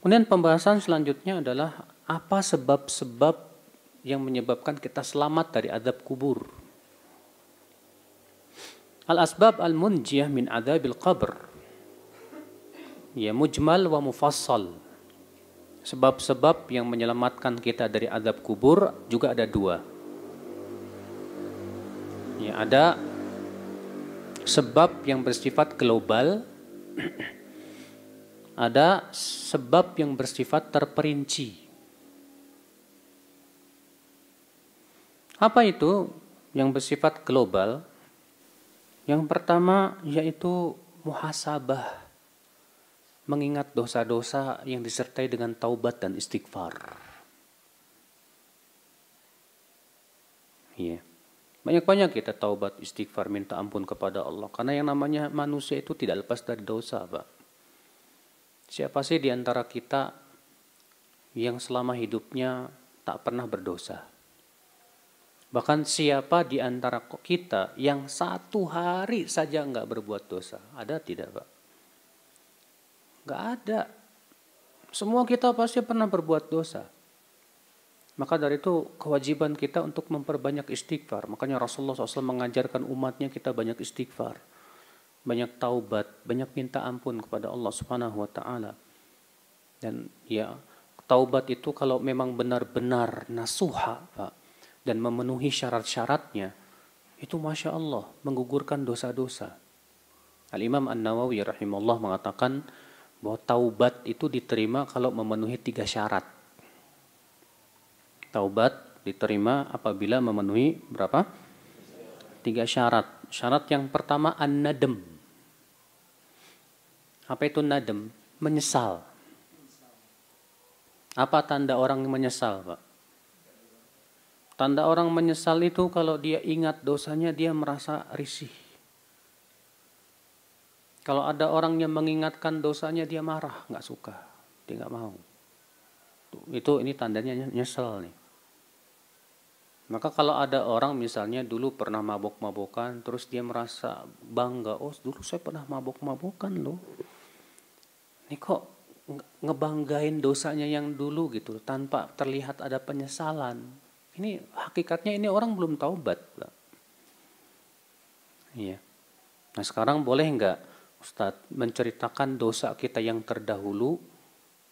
Kemudian pembahasan selanjutnya adalah apa sebab-sebab yang menyebabkan kita selamat dari azab kubur. Al-asbab al-munjiyah min adzabil qabr. Ya, mujmal wa mufassal. Sebab-sebab yang menyelamatkan kita dari azab kubur juga ada dua. Ya, ada sebab yang bersifat global, ada sebab yang bersifat terperinci. Apa itu yang bersifat global? Yang pertama yaitu muhasabah, mengingat dosa-dosa yang disertai dengan taubat dan istighfar. Iya. Banyak-banyak kita taubat, istighfar, minta ampun kepada Allah. Karena yang namanya manusia itu tidak lepas dari dosa, Pak. Siapa sih di antara kita yang selama hidupnya tak pernah berdosa? Bahkan siapa di antara kita yang satu hari saja nggak berbuat dosa? Ada tidak, Pak? Nggak ada. Semua kita pasti pernah berbuat dosa. Maka dari itu kewajiban kita untuk memperbanyak istighfar. Makanya Rasulullah SAW mengajarkan umatnya kita banyak istighfar, banyak taubat, banyak minta ampun kepada Allah Subhanahu wa taala. Dan ya, taubat itu kalau memang benar-benar nasuha, Pak, dan memenuhi syarat-syaratnya, itu Masya Allah menggugurkan dosa-dosa. Al-Imam An-Nawawi rahimahullah mengatakan bahwa taubat itu diterima kalau memenuhi 3 syarat. Taubat diterima apabila memenuhi berapa? 3 syarat. Syarat yang pertama an-nadam. Apa itu nadam? Menyesal. Apa tanda orang menyesal, Pak? Tanda orang menyesal itu kalau dia ingat dosanya dia merasa risih. Kalau ada orang yang mengingatkan dosanya dia marah, nggak suka, dia nggak mau. Ini tandanya nyesel nih. Maka kalau ada orang misalnya dulu pernah mabok-mabokan, terus dia merasa bangga, oh dulu saya pernah mabok-mabokan loh. Ini kok ngebanggain dosanya yang dulu gitu, tanpa terlihat ada penyesalan. Ini hakikatnya ini orang belum taubat. Iya. Nah sekarang boleh nggak Ustadz menceritakan dosa kita yang terdahulu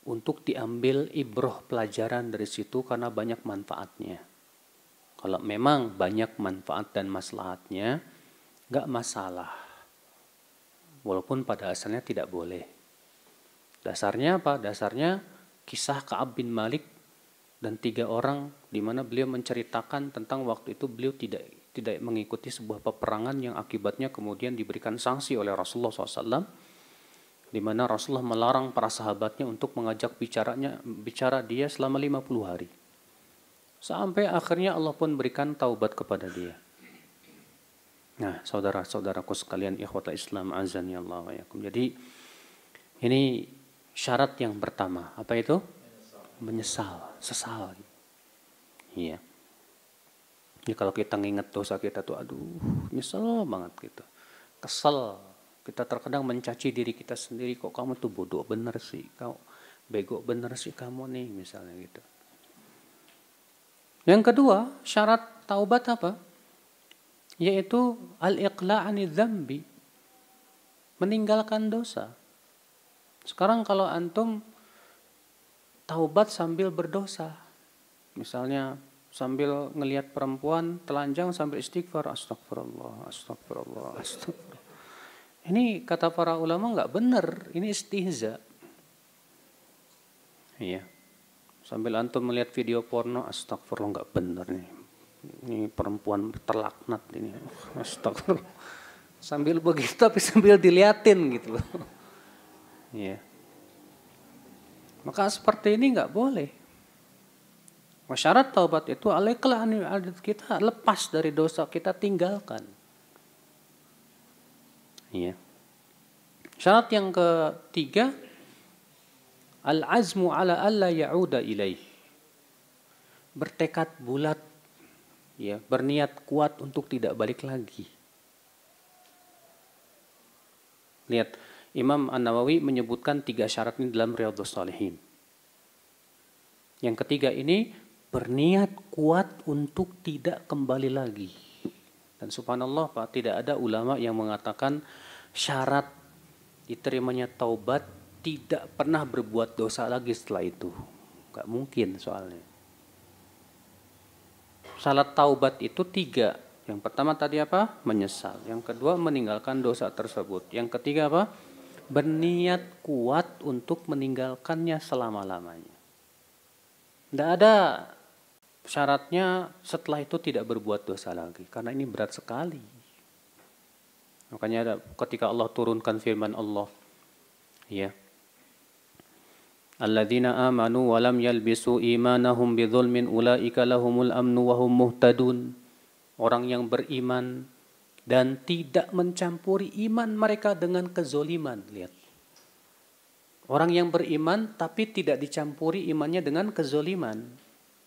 untuk diambil ibroh pelajaran dari situ karena banyak manfaatnya. Kalau memang banyak manfaat dan maslahatnya, nggak masalah. Walaupun pada asalnya tidak boleh. Dasarnya apa? Dasarnya kisah Ka'ab bin Malik dan 3 orang di mana beliau menceritakan tentang waktu itu beliau tidak mengikuti sebuah peperangan yang akibatnya kemudian diberikan sanksi oleh Rasulullah SAW, di mana Rasulullah melarang para sahabatnya untuk mengajak bicara dia selama 50 hari. Sampai akhirnya Allah pun berikan taubat kepada dia. Nah, saudara-saudaraku sekalian, ikhwatul Islam azani Allah wa yakum. Jadi ini syarat yang pertama, apa itu? Menyesal, sesal. Iya. Jadi kalau kita nginget dosa kita tuh, aduh, nyesel banget gitu. Kesel. Kita terkadang mencaci diri kita sendiri, kok kamu tuh bodoh bener sih, kau bego bener sih kamu nih, misalnya gitu. Yang kedua, syarat taubat apa? Yaitu al-iqla'ani dzambi. Meninggalkan dosa. Sekarang kalau antum taubat sambil berdosa. Misalnya sambil ngelihat perempuan telanjang sambil istighfar, astagfirullah, astagfirullah, astagfirullah. Ini kata para ulama nggak benar, ini istihza. Iya. Sambil antum melihat video porno, astagfirullah, nggak benar nih. Ini perempuan terlaknat ini. Astagfirullah. Sambil begitu tapi sambil diliatin gitu loh. Iya. Maka seperti ini nggak boleh. Syarat taubat itu al-iqla' kita lepas dari dosa, kita tinggalkan. Iya. Syarat yang ketiga, al-azmu ala alla ya'uda ilaih. Bertekad bulat, ya, berniat kuat untuk tidak balik lagi. Lihat, Imam An-Nawawi menyebutkan 3 syarat ini dalam Riyadhus Shalihin. Yang ketiga ini berniat kuat untuk tidak kembali lagi. Dan subhanallah Pak, tidak ada ulama yang mengatakan syarat diterimanya taubat tidak pernah berbuat dosa lagi setelah itu. Gak mungkin soalnya. Syarat taubat itu 3. Yang pertama tadi apa? Menyesal. Yang kedua meninggalkan dosa tersebut. Yang ketiga apa? Berniat kuat untuk meninggalkannya selama-lamanya. Tidak ada syaratnya setelah itu tidak berbuat dosa lagi. Karena ini berat sekali. Makanya ketika Allah turunkan firman Allah. Ya. Alladzina amanu wa lam yalbisu imanahum bidzulmin ulaika lahumul amnu wa hum muhtadun. Orang yang beriman dan tidak mencampuri iman mereka dengan kezoliman. Lihat. Orang yang beriman tapi tidak dicampuri imannya dengan kezoliman.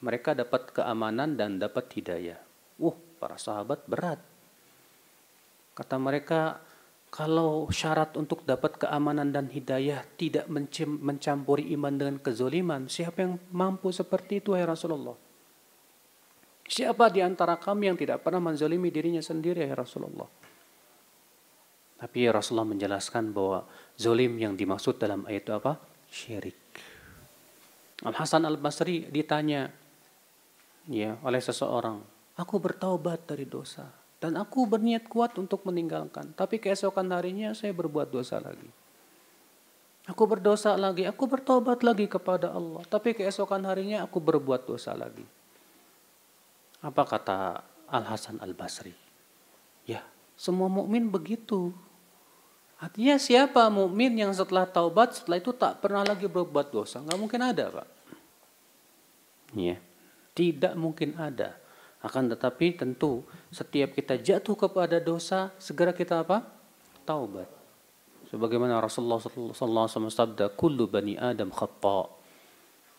Mereka dapat keamanan dan dapat hidayah. Para sahabat berat. Kata mereka, kalau syarat untuk dapat keamanan dan hidayah tidak mencampuri iman dengan kezoliman, siapa yang mampu seperti itu, ya Rasulullah? Siapa di antara kami yang tidak pernah menzalimi dirinya sendiri, ya Rasulullah? Tapi Rasulullah menjelaskan bahwa zolim yang dimaksud dalam ayat itu apa? Syirik. Al-Hasan Al-Basri ditanya oleh seseorang, aku bertaubat dari dosa dan aku berniat kuat untuk meninggalkan, tapi keesokan harinya saya berbuat dosa lagi. Aku berdosa lagi, aku bertaubat lagi kepada Allah, tapi keesokan harinya aku berbuat dosa lagi. Apa kata Al-Hasan Al-Basri? Ya, semua mukmin begitu. Artinya siapa mukmin yang setelah taubat, setelah itu tak pernah lagi berbuat dosa? Nggak mungkin ada, Pak. Ya, tidak mungkin ada. Akan tetapi tentu setiap kita jatuh kepada dosa, segera kita apa? Taubat. Sebagaimana Rasulullah SAW sabda, kullu bani Adam khata'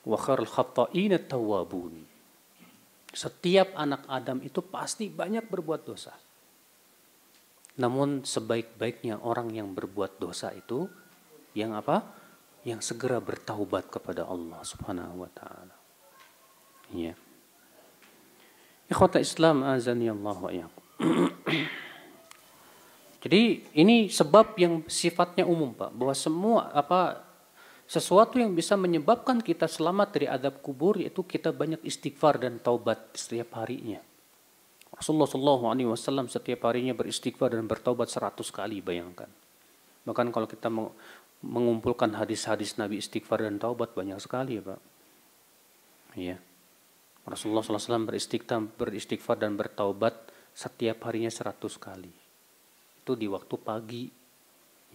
wa khairul khata'ina tawwabun. Setiap anak Adam itu pasti banyak berbuat dosa. Namun sebaik-baiknya orang yang berbuat dosa itu yang apa? Yang segera bertaubat kepada Allah Subhanahu wa taala. Ya. Ikhwata Islam azani Allah wa iyyakum. Jadi ini sebab yang sifatnya umum, Pak, bahwa semua sesuatu yang bisa menyebabkan kita selamat dari azab kubur yaitu kita banyak istighfar dan taubat setiap harinya. Rasulullah SAW setiap harinya beristighfar dan bertaubat 100 kali, bayangkan. Bahkan kalau kita mengumpulkan hadis-hadis Nabi istighfar dan taubat banyak sekali, Pak. Ya. Rasulullah SAW beristighfar dan bertaubat setiap harinya 100 kali. Itu di waktu pagi,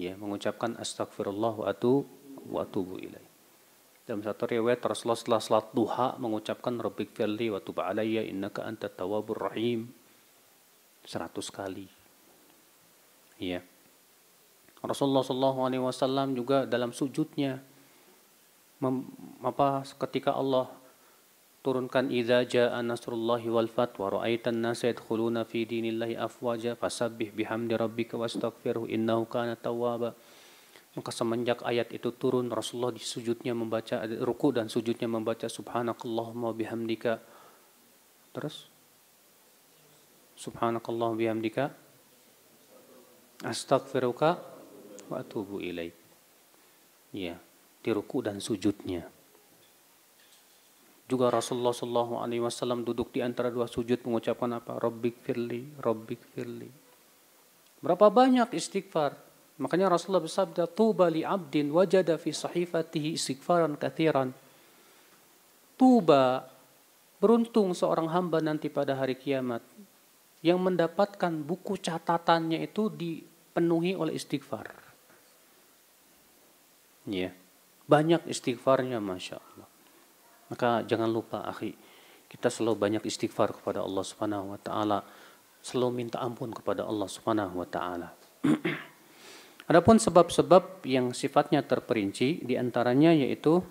ya, mengucapkan astagfirullah wa atubu ilaih. Dalam satu riwayat Rasulullah setelah salat duha mengucapkan rabbik firli wa tub alayya innaka antat tawwabur rahim 100 kali. Ya. Rasulullah SAW juga dalam sujudnya ketika Allah turunkan idza jaa nasrullahi wal fath wa ra'aitan nasa yadkhuluna fi dinillahi afwaja fasabbih bihamdi rabbika wastaghfirhu innahu kana tawwaba. Maka semenjak ayat itu turun, Rasulullah di sujudnya membaca, ruku dan sujudnya membaca subhanakallahumma bihamdika. Terus subhanakallahumma bihamdika astaghfiruka wa atubu ilaik. Ya, di ruku dan sujudnya. Juga Rasulullah SAW duduk di antara dua sujud mengucapkan apa? Rabbik firli, Rabbik firli. Berapa banyak istighfar? Makanya Rasulullah bersabda, tuba li abdin wajada fi sahifatihi istighfaran katsiran. Tuba, beruntung seorang hamba nanti pada hari kiamat yang mendapatkan buku catatannya itu dipenuhi oleh istighfar. Ya, banyak istighfarnya, Masya Allah. Maka jangan lupa, akhi, kita selalu banyak istighfar kepada Allah Subhanahu wa taala, selalu minta ampun kepada Allah Subhanahu wa taala. Adapun sebab-sebab yang sifatnya terperinci diantaranya yaitu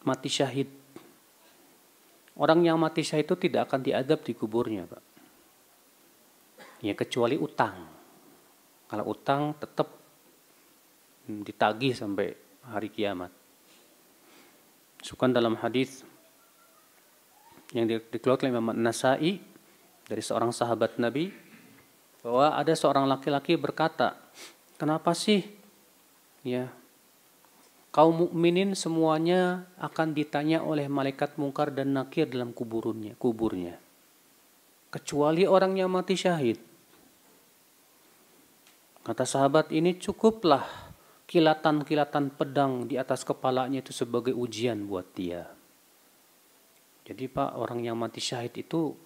mati syahid. Orang yang mati syahid itu tidak akan diadab di kuburnya, Pak. Ya, kecuali utang. Kalau utang tetap ditagih sampai hari kiamat. Disebutkan dalam hadis yang dikeluarkan oleh Imam An-Nasa'i dari seorang sahabat Nabi bahwa ada seorang laki-laki berkata, kenapa sih ya kaum mukminin semuanya akan ditanya oleh malaikat mungkar dan nakir dalam kuburnya, kecuali orang yang mati syahid? Kata sahabat ini, cukuplah kilatan-kilatan pedang di atas kepalanya itu sebagai ujian buat dia. Jadi Pak, orang yang mati syahid itu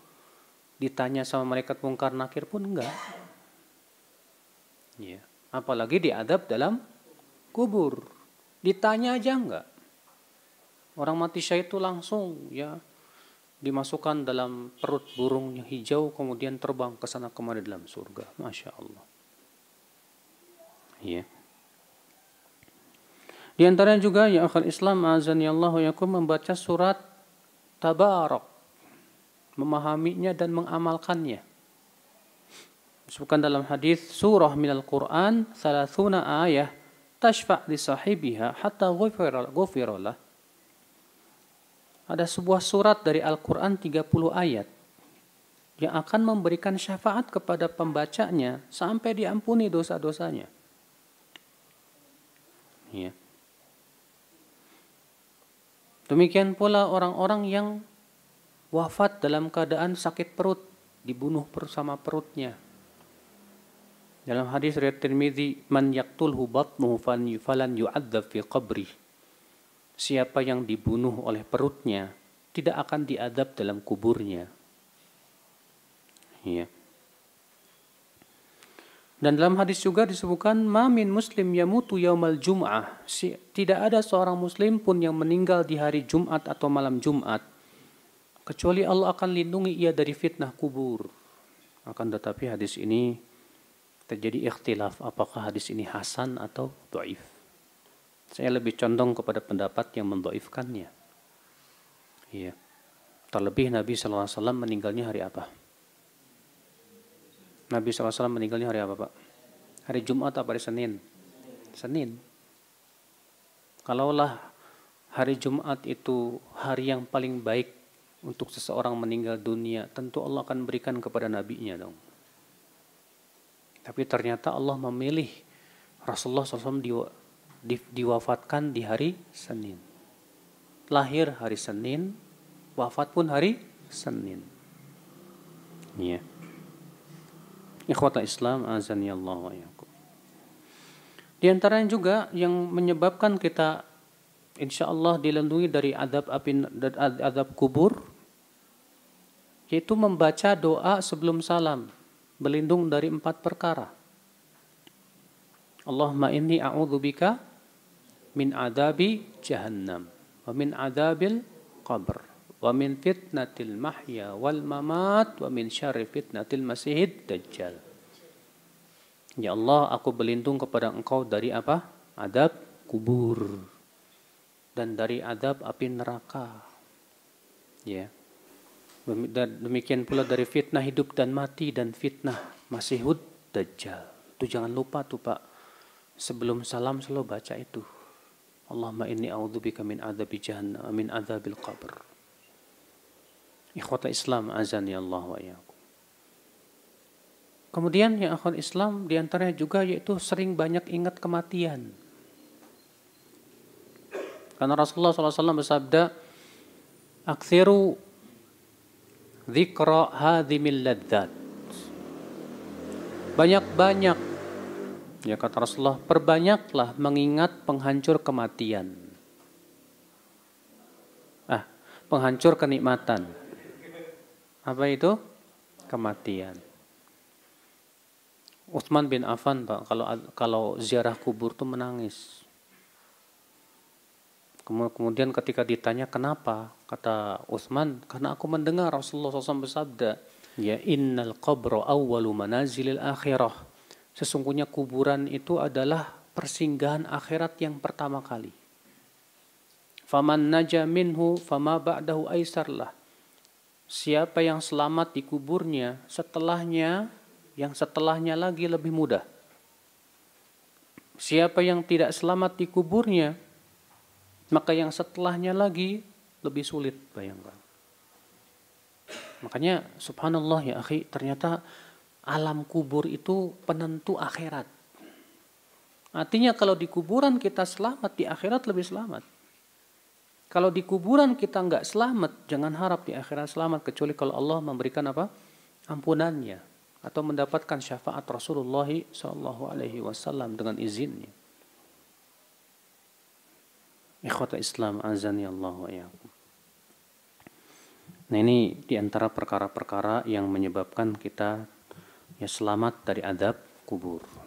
ditanya sama malaikat mungkar nakir pun enggak. Ya, apalagi diadab dalam kubur. Ditanya aja enggak. Orang mati syahid itu langsung ya dimasukkan dalam perut burung yang hijau, kemudian terbang ke sana kemari dalam surga. Masya Allah. Ya. Di antaranya juga ya akhal Islam azani Allah yakum membaca surat Tabarak, memahaminya dan mengamalkannya. Disebutkan dalam hadis surah minal Quran 30 ayah tashfa' li sahibiha hatta ghufira lah. Ada sebuah surat dari Al-Quran 30 ayat yang akan memberikan syafaat kepada pembacanya sampai diampuni dosa-dosanya. Ya. Demikian pula orang-orang yang wafat dalam keadaan sakit perut, dibunuh bersama perutnya. Dalam hadis riwayat Tirmizi, man yaqtulhu batnuhu falan yu'adzab fi qabri. Siapa yang dibunuh oleh perutnya tidak akan diadab dalam kuburnya. Ya. Dan dalam hadis juga disebutkan ma min muslim yamutu yaumal jum'ah. Tidak ada seorang muslim pun yang meninggal di hari Jumat atau malam Jumat kecuali Allah akan lindungi ia dari fitnah kubur. Akan tetapi hadis ini terjadi ikhtilaf apakah hadis ini hasan atau dhaif. Saya lebih condong kepada pendapat yang mendhaifkannya. Iya. Terlebih Nabi sallallahu alaihi wasallam meninggalnya hari apa? Nabi SAW meninggalnya hari apa Pak? Hari Jumat atau hari Senin? Senin. Kalaulah hari Jumat itu hari yang paling baik untuk seseorang meninggal dunia, tentu Allah akan berikan kepada nabinya dong. Tapi ternyata Allah memilih Rasulullah SAW diwafatkan di hari Senin. Lahir hari Senin, wafat pun hari Senin. Iya. Ikhwata Islam azani Allah wa iyyakum. Di antaranya juga yang menyebabkan kita insyaallah dilindungi dari azab api dan azab kubur yaitu membaca doa sebelum salam, berlindung dari 4 perkara. Allahumma inni a'udzubika min adabi jahannam wa min adabil qabr wa min fitnatil mahya wal mamat wa min syarri fitnatil masihid dajjal. Ya Allah, aku berlindung kepada Engkau dari apa? Adab kubur dan dari adab api neraka. Ya. Dan demikian pula dari fitnah hidup dan mati dan fitnah masihud dajjal. Itu jangan lupa tuh Pak. Sebelum salam selalu baca itu. Allahumma inni a'udzubika min adabi jahannam min adzabil qabr. Ikhwata Islam azani Allah wa iyyakum. Kemudian yang akhwat Islam diantaranya juga yaitu sering banyak ingat kematian. Karena Rasulullah SAW bersabda, "Aktsiru dzikra hadhimil ladzat." Banyak-banyak, ya kata Rasulullah, perbanyaklah mengingat penghancur kematian. Penghancur kenikmatan. Apa itu? Kematian. Utsman bin Affan Pak, kalau ziarah kubur tuh menangis. Kemudian ketika ditanya kenapa, kata Utsman, karena aku mendengar Rasulullah SAW bersabda, ya innal qabra awwalu manazilil akhirah. Sesungguhnya kuburan itu adalah persinggahan akhirat yang pertama kali. Faman naja minhu fama ba'dahu aisarlah. Siapa yang selamat di kuburnya, yang setelahnya lagi lebih mudah. Siapa yang tidak selamat di kuburnya, maka yang setelahnya lagi lebih sulit, bayangkan. Makanya subhanallah ya akhi, ternyata alam kubur itu penentu akhirat. Artinya kalau di kuburan kita selamat, di akhirat lebih selamat. Kalau di kuburan kita nggak selamat, jangan harap di akhirat selamat, kecuali kalau Allah memberikan apa? Ampunannya atau mendapatkan syafaat Rasulullah SAW dengan izinnya. Ikhwata Islam azani Allah wa iyyakum. Nah, ini diantara perkara-perkara yang menyebabkan kita ya selamat dari adab kubur.